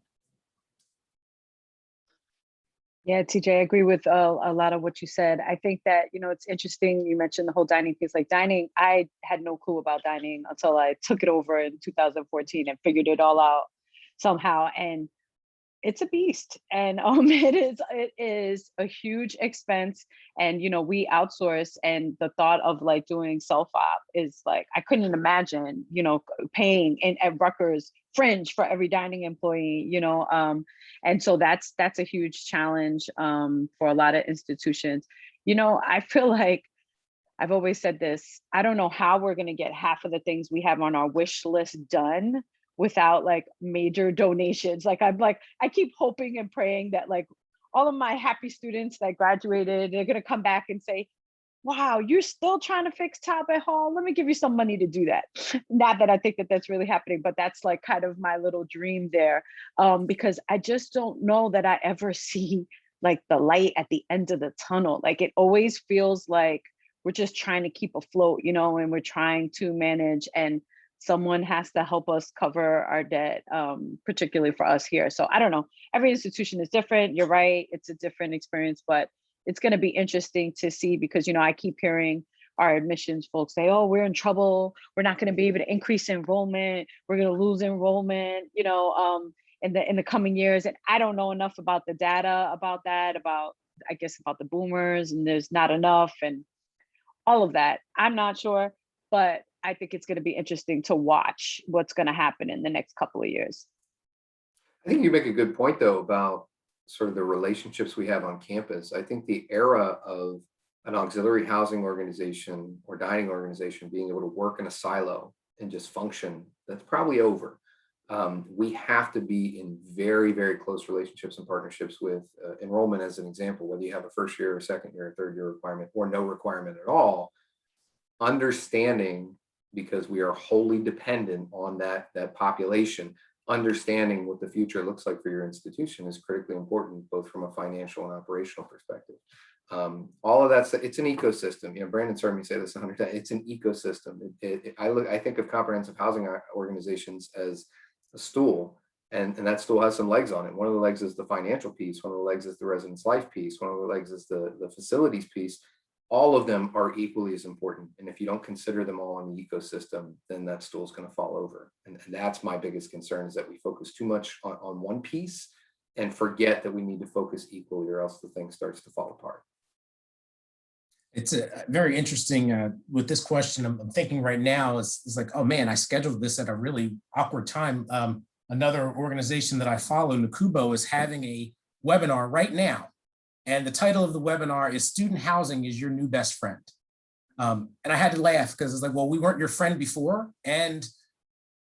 Yeah, TJ, I agree with a lot of what you said. I think that, it's interesting. You mentioned the whole dining piece. Like dining, I had no clue about dining until I took it over in 2014 and figured it all out somehow. And it's a beast, and it is a huge expense. And we outsource, and the thought of like doing self-op is like, I couldn't imagine paying at Rutgers fringe for every dining employee, and so that's a huge challenge for a lot of institutions. I feel like I've always said this, I don't know how we're going to get half of the things we have on our wish list done without like major donations. Like I keep hoping and praying that like all of my happy students that graduated, they're gonna come back and say, wow, you're still trying to fix Talbot Hall? Let me give you some money to do that. Not that I think that that's really happening, but that's like kind of my little dream there. Because I just don't know that I ever see like the light at the end of the tunnel. Like it always feels like we're just trying to keep afloat, and we're trying to manage, and someone has to help us cover our debt, particularly for us here. So I don't know, every institution is different. You're right, it's a different experience, but it's going to be interesting to see because, I keep hearing our admissions folks say, oh, we're in trouble. We're not going to be able to increase enrollment. We're going to lose enrollment, in the coming years. And I don't know enough about the data about that, about the boomers and there's not enough and all of that. I'm not sure, but I think it's going to be interesting to watch what's going to happen in the next couple of years. I think you make a good point though about sort of the relationships we have on campus. I think the era of an auxiliary housing organization or dining organization being able to work in a silo and just function, that's probably over. We have to be in very, very close relationships and partnerships with enrollment as an example, whether you have a first year or second year or third year requirement or no requirement at all, understanding, because we are wholly dependent on that population, understanding what the future looks like for your institution is critically important, both from a financial and operational perspective. All of that's, it's an ecosystem. Brandon's heard me say this 100 times. It's an ecosystem. I think of comprehensive housing organizations as a stool, and that stool has some legs on it. One of the legs is the financial piece. One of the legs is the residence life piece. One of the legs is the facilities piece. All of them are equally as important. And if you don't consider them all in the ecosystem, then that stool is going to fall over. And that's my biggest concern, is that we focus too much on one piece and forget that we need to focus equally, or else the thing starts to fall apart. It's a very interesting with this question. I'm thinking right now is like, oh man, I scheduled this at a really awkward time. Another organization that I follow, Nakubo, is having a webinar right now. And the title of the webinar is Student Housing is Your New Best Friend. And I had to laugh because it's like, well, we weren't your friend before. And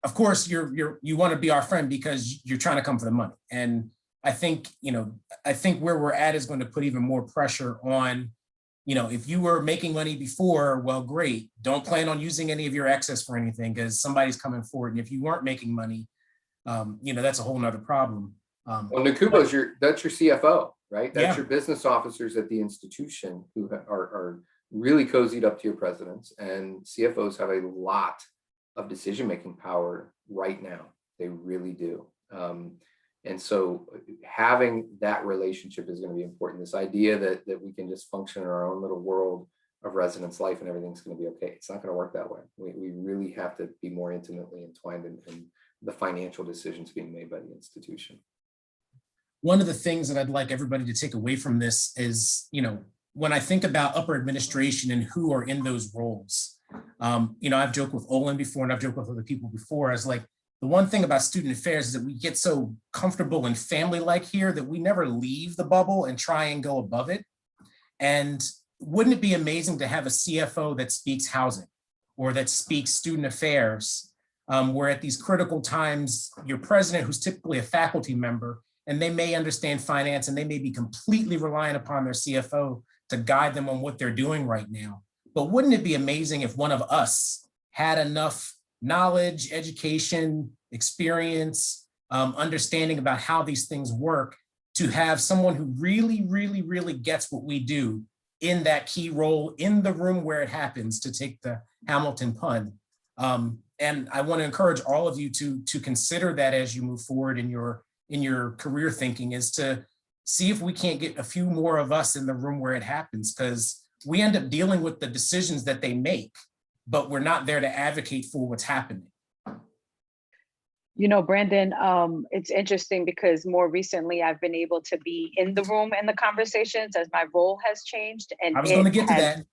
of course, you want to be our friend because you're trying to come for the money. And I think, where we're at is going to put even more pressure on, if you were making money before, well, great. Don't plan on using any of your excess for anything because somebody's coming forward. And if you weren't making money, that's a whole nother problem. Well, Nakubo's that's your CFO, right? That's Yeah. your business officers at the institution who are really cozied up to your presidents, and CFOs have a lot of decision-making power right now. They really do. And so having that relationship is going to be important. This idea that we can just function in our own little world of residence life and everything's going to be okay. It's not going to work that way. We really have to be more intimately entwined in the financial decisions being made by the institution. One of the things that I'd like everybody to take away from this is, when I think about upper administration and who are in those roles, I've joked with Olin before and I've joked with other people before as like, the one thing about student affairs is that we get so comfortable and family-like here that we never leave the bubble and try and go above it. And wouldn't it be amazing to have a CFO that speaks housing or that speaks student affairs, where at these critical times, your president, who's typically a faculty member, and they may understand finance and they may be completely reliant upon their CFO to guide them on what they're doing right now. But wouldn't it be amazing if one of us had enough knowledge, education, experience, understanding about how these things work to have someone who really, really, really gets what we do in that key role in the room where it happens, to take the Hamilton pun. And I want to encourage all of you to consider that as you move forward in your career thinking, is to see if we can't get a few more of us in the room where it happens, because we end up dealing with the decisions that they make, but we're not there to advocate for what's happening. Brandon, it's interesting because more recently I've been able to be in the room and the conversations as my role has changed. And I was going to get to that.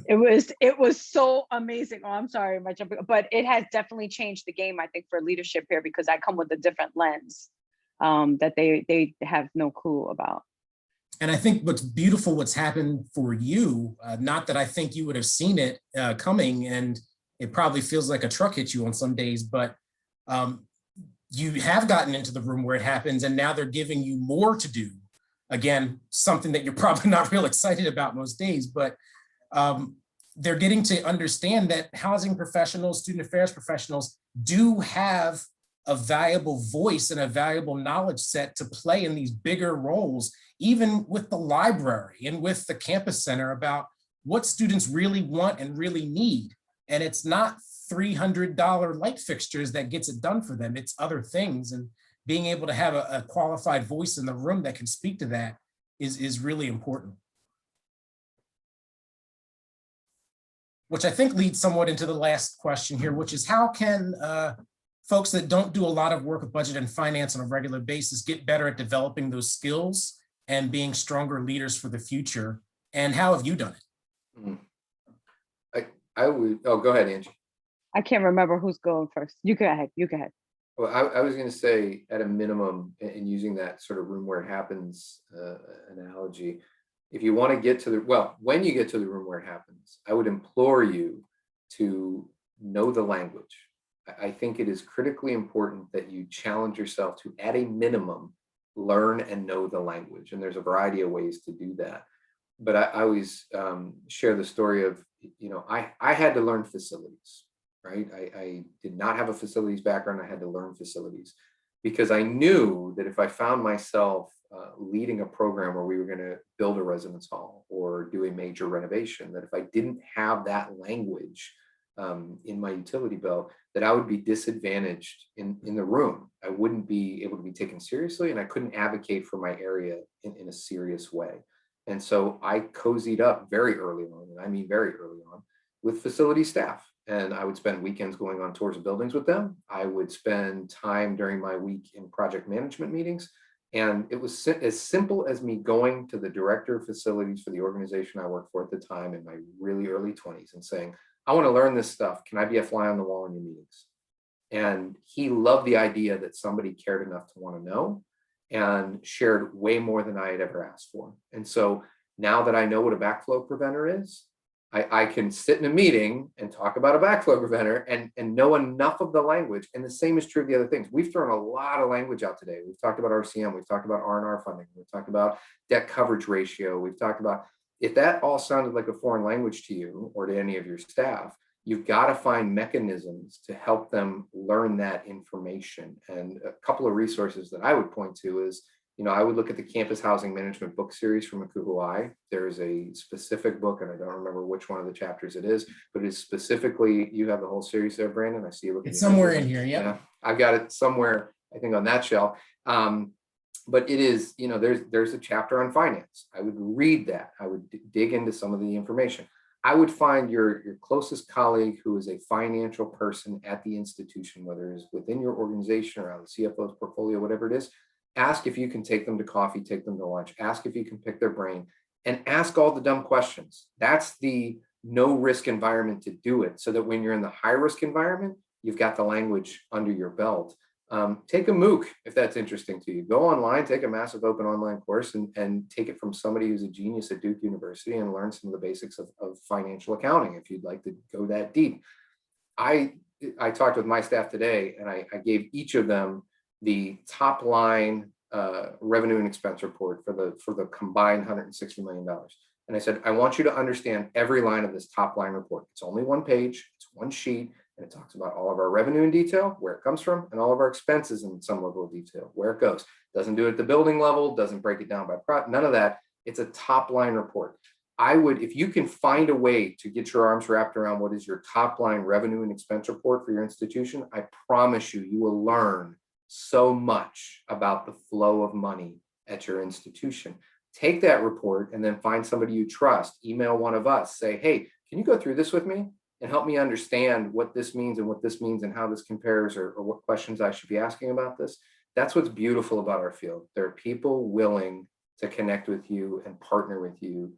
It was so amazing. Oh, I'm sorry, but it has definitely changed the game, I think, for leadership here, because I come with a different lens that they have no clue about. And I think what's beautiful, what's happened for you, not that I think you would have seen it coming, and it probably feels like a truck hit you on some days, but you have gotten into the room where it happens, and now they're giving you more to do. Again, something that you're probably not real excited about most days, but they're getting to understand that housing professionals, student affairs professionals do have a valuable voice and a valuable knowledge set to play in these bigger roles, even with the library and with the campus center, about what students really want and really need. And it's not $300 light fixtures that gets it done for them. It's other things. And being able to have a qualified voice in the room that can speak to that is really important. which I think leads somewhat into the last question here, which is how can folks that don't do a lot of work with budget and finance on a regular basis get better at developing those skills and being stronger leaders for the future? And how have you done it? Mm. I would, oh, go ahead, Angie. I can't remember who's going first. You go ahead. You go ahead. Well, I was going to say, at a minimum, and using that sort of room where it happens analogy, if you want to get to the, well, when you get to the room where it happens, I would implore you to know the language. I think it is critically important that you challenge yourself to, at a minimum, learn and know the language. And there's a variety of ways to do that. But I always share the story of, you know, I had to learn facilities, right? I did not have a facilities background. I had to learn facilities because I knew that if I found myself leading a program where we were going to build a residence hall or do a major renovation, that if I didn't have that language in my utility bill, that I would be disadvantaged in the room. I wouldn't be able to be taken seriously, and I couldn't advocate for my area in a serious way. And so I cozied up very early on, and I mean very early on, with facility staff. And I would spend weekends going on tours of buildings with them. I would spend time during my week in project management meetings. And it was as simple as me going to the director of facilities for the organization I worked for at the time in my really early 20s and saying, I want to learn this stuff. Can I be a fly on the wall in your meetings? And he loved the idea that somebody cared enough to want to know and shared way more than I had ever asked for. And so now that I know what a backflow preventer is, I can sit in a meeting and talk about a backflow preventer and know enough of the language. And the same is true of the other things. We've thrown a lot of language out today. We've talked about RCM. We've talked about R&R funding. We've talked about debt coverage ratio. We've talked about, if that all sounded like a foreign language to you or to any of your staff, you've got to find mechanisms to help them learn that information. And a couple of resources that I would point to is, you know, I would look at the Campus Housing Management book series from Akubuai. There is a specific book, and I don't remember which one of the chapters it is, but it's specifically, you have the whole series there, Brandon. I see you looking. It's somewhere in here, yeah. I've got it somewhere, I think, on that shelf. But it is, you know, there's a chapter on finance. I would read that. I would dig into some of the information. I would find your closest colleague who is a financial person at the institution, whether it's within your organization or on the CFO's portfolio, whatever it is. Ask if you can take them to coffee, take them to lunch, ask if you can pick their brain, and ask all the dumb questions. That's the no risk environment to do it, so that when you're in the high risk environment, you've got the language under your belt. Take a MOOC if that's interesting to you. Go online, take a massive open online course and take it from somebody who's a genius at Duke University and learn some of the basics of financial accounting if you'd like to go that deep. I talked with my staff today, and I gave each of them the top line revenue and expense report for the combined $160 million. And I said, I want you to understand every line of this top line report. It's only one page, it's one sheet, and it talks about all of our revenue in detail, where it comes from, and all of our expenses in some level of detail, where it goes. Doesn't do it at the building level, doesn't break it down by product, none of that. It's a top line report. I would, if you can find a way to get your arms wrapped around what is your top line revenue and expense report for your institution, I promise you will learn so much about the flow of money at your institution. Take that report and then find somebody you trust, email one of us, say, hey, can you go through this with me and help me understand what this means and what this means and how this compares, or what questions I should be asking about this. That's what's beautiful about our field. There are people willing to connect with you and partner with you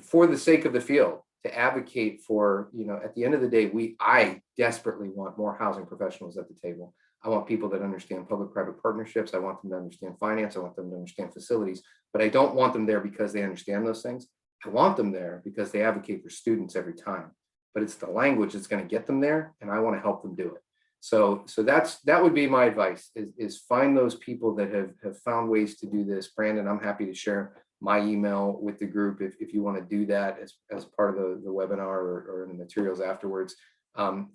for the sake of the field, to advocate for, you know, at the end of the day, I desperately want more housing professionals at the table. I want people that understand public-private partnerships. I want them to understand finance. I want them to understand facilities, but I don't want them there because they understand those things. I want them there because they advocate for students every time, but it's the language that's going to get them there, and I want to help them do it. So that would be my advice, is find those people that have found ways to do this. Brandon, I'm happy to share my email with the group if you want to do that as part of the webinar or in the materials afterwards.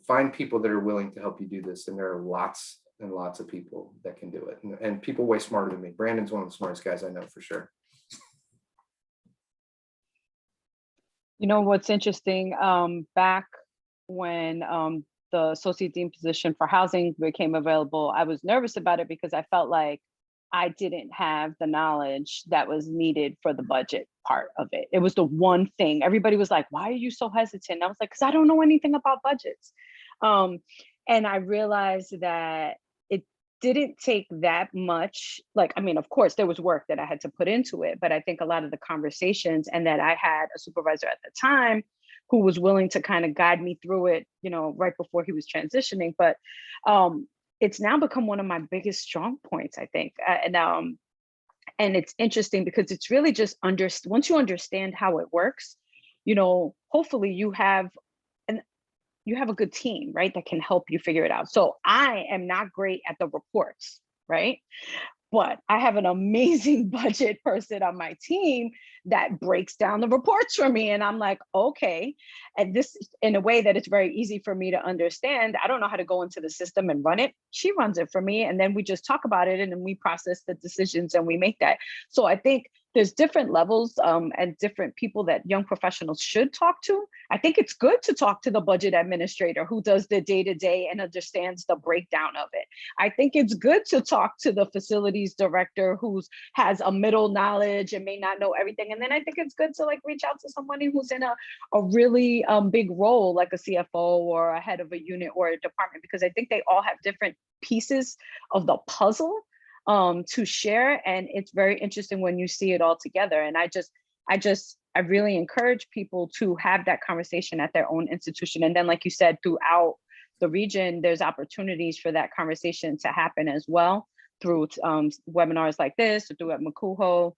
Find people that are willing to help you do this, and there are lots and lots of people that can do it, and people way smarter than me. Brandon's one of the smartest guys I know for sure. You know what's interesting? Back when the associate dean position for housing became available, I was nervous about it because I felt like I didn't have the knowledge that was needed for the budget part of it. It was the one thing. Everybody was like, why are you so hesitant? I was like, because I don't know anything about budgets. Um, and I realized that it didn't take that much. Like, I mean, of course, there was work that I had to put into it, but I think a lot of the conversations, and that I had a supervisor at the time who was willing to kind of guide me through it, you know, right before he was transitioning. But it's now become one of my biggest strong points, I think. And it's interesting because it's really just once you understand how it works, you know, hopefully you have a good team, right, that can help you figure it out. So I am not great at the reports, right? But I have an amazing budget person on my team that breaks down the reports for me. And I'm like, okay. And this in a way that it's very easy for me to understand. I don't know how to go into the system and run it. She runs it for me. And then we just talk about it and then we process the decisions and we make that. So I think there's different levels and different people that young professionals should talk to. I think it's good to talk to the budget administrator who does the day-to-day and understands the breakdown of it. I think it's good to talk to the facilities director who has a middle knowledge and may not know everything. And then I think it's good to like reach out to somebody who's in a really big role, like a CFO or a head of a unit or a department, because I think they all have different pieces of the puzzle to share. And it's very interesting when you see it all together. And I really encourage people to have that conversation at their own institution. And then, like you said, throughout the region, there's opportunities for that conversation to happen as well through webinars like this, or through at MCUHO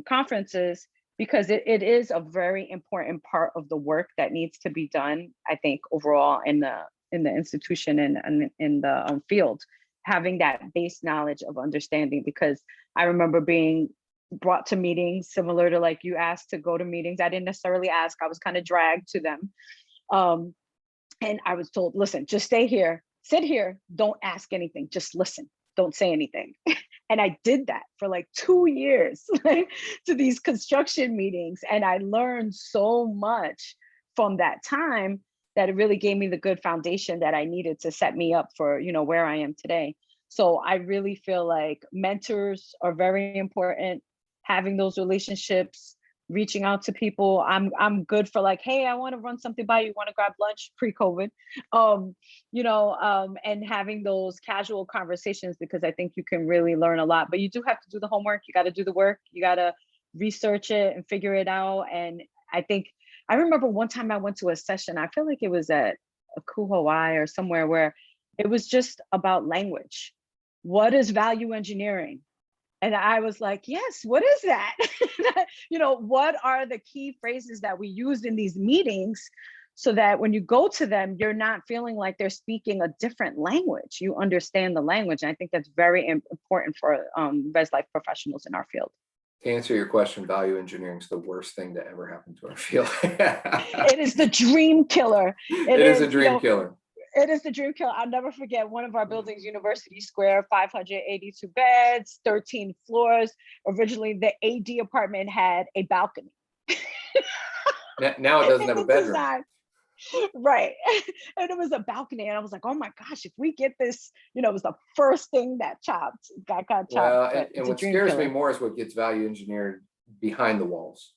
conferences, because it is a very important part of the work that needs to be done, I think, overall in the institution and in the field, having that base knowledge of understanding. Because I remember being brought to meetings similar to like you asked to go to meetings. I didn't necessarily ask, I was kind of dragged to them. And I was told, listen, just stay here, sit here, don't ask anything, just listen, don't say anything. And I did that for like 2 years to these construction meetings. And I learned so much from that time that it really gave me the good foundation that I needed to set me up for, you know, where I am today. So I really feel like mentors are very important, having those relationships, reaching out to people. I'm good for like, hey, I want to run something by you, want to grab lunch pre-COVID, and having those casual conversations, because I think you can really learn a lot. But you do have to do the homework, you got to do the work, you got to research it and figure it out. And I remember one time I went to a session, I feel like it was at a Hawaii or somewhere, where it was just about language. What is value engineering? And I was like, yes, what is that? What are the key phrases that we use in these meetings so that when you go to them, you're not feeling like they're speaking a different language. You understand the language. And I think that's very important for res life professionals in our field. To answer your question, value engineering is the worst thing to ever happen to our field. It is the dream killer. It is a dream killer. It is the dream killer. I'll never forget one of our buildings, University Square, 582 beds, 13 floors. Originally, the AD apartment had a balcony. Now it doesn't have a bedroom. Design. Right. And it was a balcony. And I was like, oh my gosh, if we get this, it was the first thing that got chopped. Well, and what scares me more is what gets value engineered behind the walls.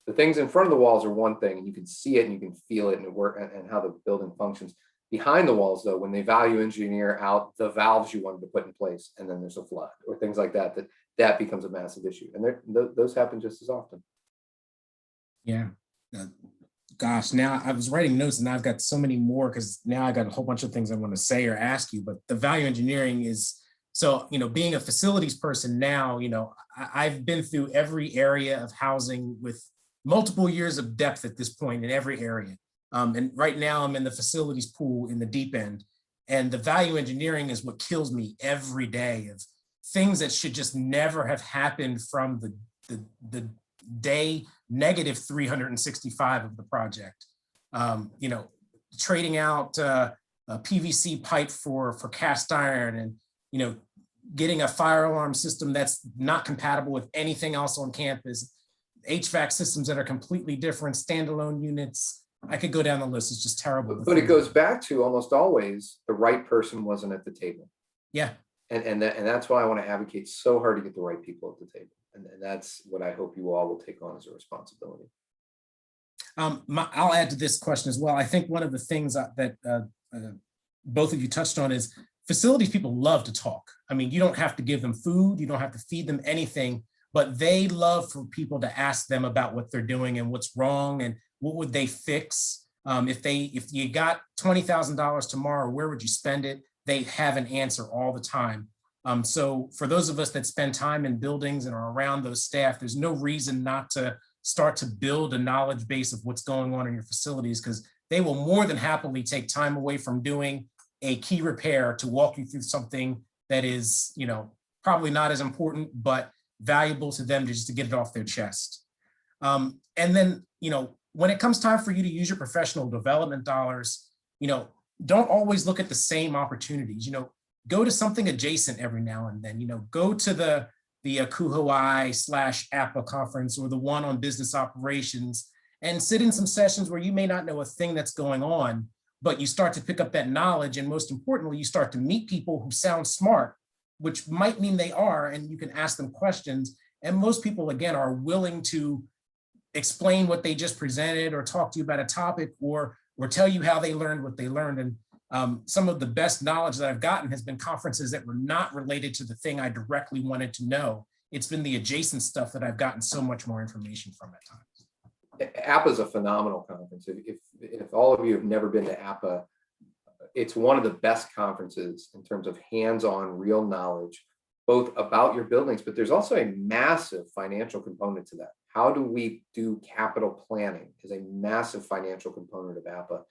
The things in front of the walls are one thing, and you can see it and you can feel it and and how the building functions. Behind the walls, though, when they value engineer out the valves you wanted to put in place, and then there's a flood or things like that, that becomes a massive issue. And those happen just as often. Yeah. Gosh, now I was writing notes and I've got so many more, because now I got a whole bunch of things I want to say or ask you. But the value engineering is, so, being a facilities person now, I've been through every area of housing with multiple years of depth at this point in every area. And right now I'm in the facilities pool in the deep end, and the value engineering is what kills me every day, of things that should just never have happened from the day negative 365 of the project. Trading out a PVC pipe for cast iron, and getting a fire alarm system that's not compatible with anything else on campus, HVAC systems that are completely different, standalone units. I could go down the list. It's just terrible. But it goes back to almost always the right person wasn't at the table. Yeah. And that's why I want to advocate so hard to get the right people at the table. And that's what I hope you all will take on as a responsibility. I'll add to this question as well. I think one of the things that both of you touched on is facilities people love to talk. I mean, you don't have to give them food, you don't have to feed them anything, but they love for people to ask them about what they're doing and what's wrong and what would they fix. If you got $20,000 tomorrow, where would you spend it? They have an answer all the time. So for those of us that spend time in buildings and are around those staff, there's no reason not to start to build a knowledge base of what's going on in your facilities, because they will more than happily take time away from doing a key repair to walk you through something that is, probably not as important, but valuable to them just to get it off their chest. And then, when it comes time for you to use your professional development dollars, don't always look at the same opportunities, go to something adjacent every now and then, go to the Kuhoi/APA conference or the one on business operations and sit in some sessions where you may not know a thing that's going on, but you start to pick up that knowledge. And most importantly, you start to meet people who sound smart, which might mean they are, and you can ask them questions. And most people, again, are willing to explain what they just presented or talk to you about a topic or tell you how they learned what they learned. And some of the best knowledge that I've gotten has been conferences that were not related to the thing I directly wanted to know. It's been the adjacent stuff that I've gotten so much more information from at times. APA is a phenomenal conference. If all of you have never been to APA, it's one of the best conferences in terms of hands-on real knowledge, both about your buildings, but there's also a massive financial component to that. How do we do capital planning is a massive financial component of APA.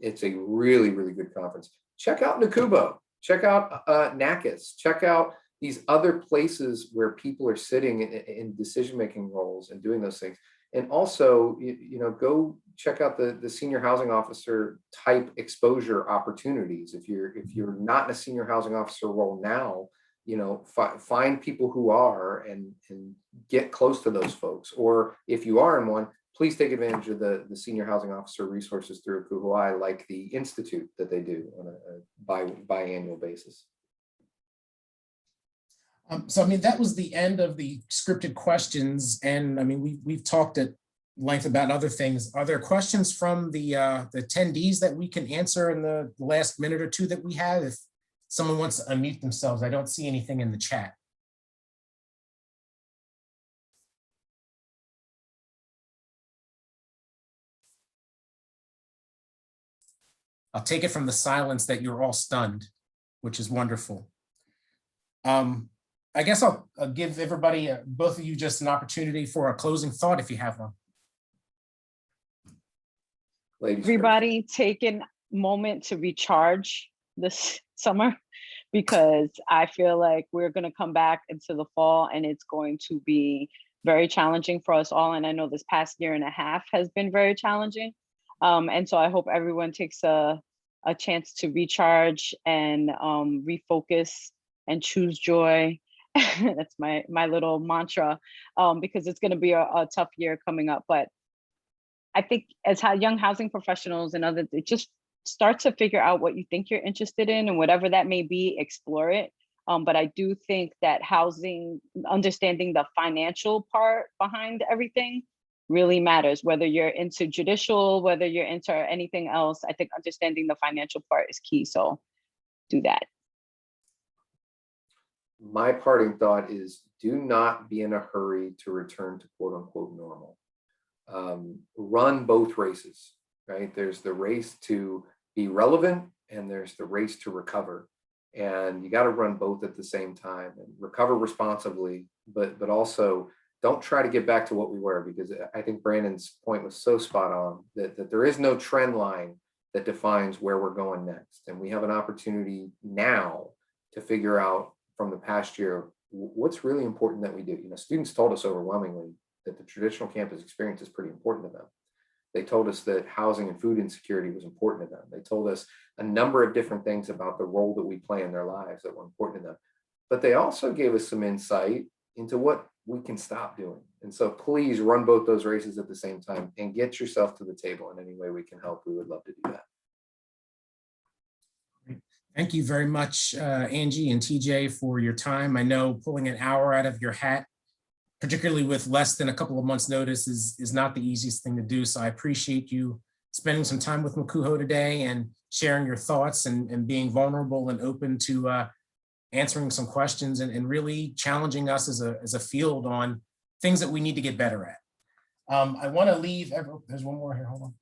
It's a really, really good conference. Check out NACUBO, check out NACIS, check out these other places where people are sitting in decision-making roles and doing those things. And also, go check out the senior housing officer type exposure opportunities. If you're not in a senior housing officer role now, find people who are and get close to those folks. Or if you are in one, please take advantage of the senior housing officer resources through Kuhoi, like the institute that they do on a biannual basis. So, that was the end of the scripted questions. And we've talked at length about other things. Are there questions from the attendees that we can answer in the last minute or two that we have? If someone wants to unmute themselves, I don't see anything in the chat. I'll take it from the silence that you're all stunned, which is wonderful. I guess I'll give everybody, both of you, just an opportunity for a closing thought if you have one. Ladies Everybody take a moment to recharge this summer, because I feel like we're going to come back into the fall and it's going to be very challenging for us all. And I know this past year and a half has been very challenging. And so I hope everyone takes a chance to recharge and refocus and choose joy. That's my little mantra, because it's going to be a tough year coming up. But I think as young housing professionals and others, it just start to figure out what you think you're interested in, and whatever that may be, explore it. But I do think that housing, understanding the financial part behind everything really matters, whether you're into judicial, whether you're into anything else. I think understanding the financial part is key. So do that. My parting thought is, do not be in a hurry to return to quote unquote normal. Run both races, right? There's the race to be relevant and there's the race to recover. And you got to run both at the same time and recover responsibly, but also don't try to get back to what we were, because I think Brandon's point was so spot on that there is no trend line that defines where we're going next. And we have an opportunity now to figure out from the past year what's really important that we do. Students told us overwhelmingly that the traditional campus experience is pretty important to them. They told us that housing and food insecurity was important to them. They told us a number of different things about the role that we play in their lives that were important to them. But they also gave us some insight into what we can stop doing. And so please run both those races at the same time and get yourself to the table in any way we can help. We would love to do that. Thank you very much, Angie and TJ, for your time. I know pulling an hour out of your hat, particularly with less than a couple of months' notice, is not the easiest thing to do. So I appreciate you spending some time with Makuho today and sharing your thoughts and being vulnerable and open to answering some questions and really challenging us as a field on things that we need to get better at. I want to leave, there's one more here, hold on.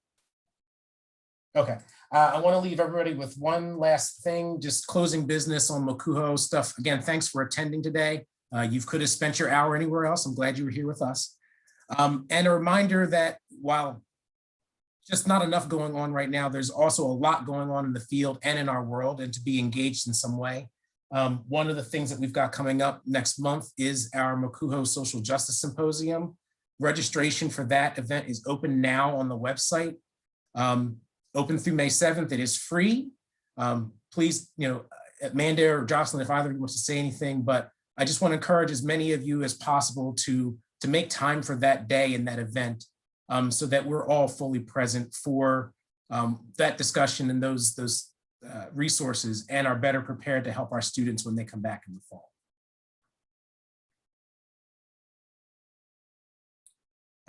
Okay, I want to leave everybody with one last thing, just closing business on Makuho stuff. Again, thanks for attending today. You could have spent your hour anywhere else. I'm glad you were here with us. And a reminder that while just not enough going on right now, there's also a lot going on in the field and in our world, and to be engaged in some way. One of the things that we've got coming up next month is our Makuho Social Justice Symposium. Registration for that event is open now on the website. Open through May 7th. It is free. Please, Amanda or Jocelyn, if either of you wants to say anything, but I just want to encourage as many of you as possible to make time for that day and that event, so that we're all fully present for that discussion and those resources, and are better prepared to help our students when they come back in the fall.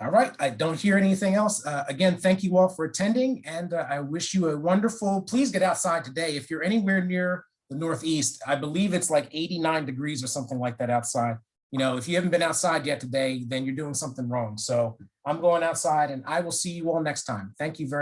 All right, I don't hear anything else. Again, thank you all for attending, and I wish you a wonderful, please get outside today. If you're anywhere near the Northeast, I believe it's like 89 degrees or something like that outside. If you haven't been outside yet today, then you're doing something wrong. So I'm going outside, and I will see you all next time. Thank you very much.